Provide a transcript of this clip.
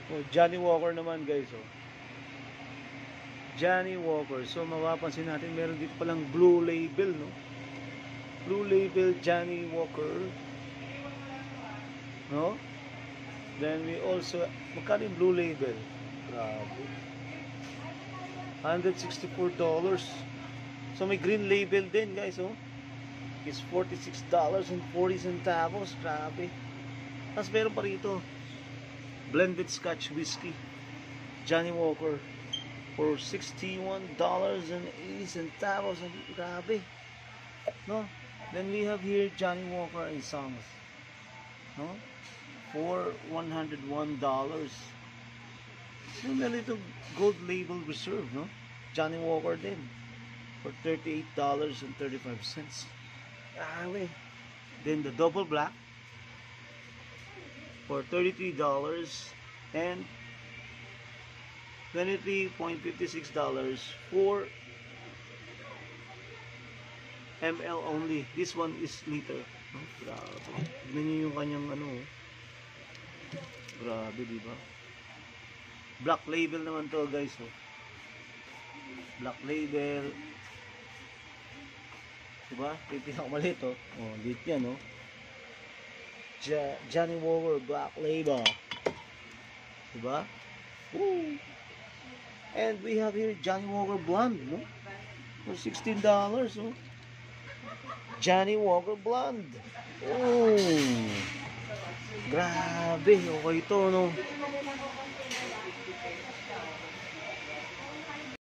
Oh, Johnny Walker naman guys, oh. Johnny Walker. So mapapansin natin meron dito palang blue label, no? Blue label Johnny Walker. No? Then we also, magkano yung blue label? Grabe. $164. So may green label din guys, oh. It's $46.40. Grabe. Tapos meron pa rito blended Scotch whiskey Johnny Walker for $61.80. Grabe, no? Then we have here Johnny Walker and Sons, no, for $101. So meron ito gold label reserve, no? Johnny Walker din for $38.35. Grabe. Then the double black for $33 and $23.56 for ml only. This one is liter. Oh, grabe. Tignan nyo yung kanyang ano. Grabe, diba? Black label naman to guys. Oh. Black label. Diba? Pinakamaliit, oh. Oh, lit yan, oh. Johnny Walker Black Label. Diba? Woo! And we have here Johnny Walker Blonde, no? For $16, no? Johnny Walker Blonde. Oh! Grabe, okay to, no?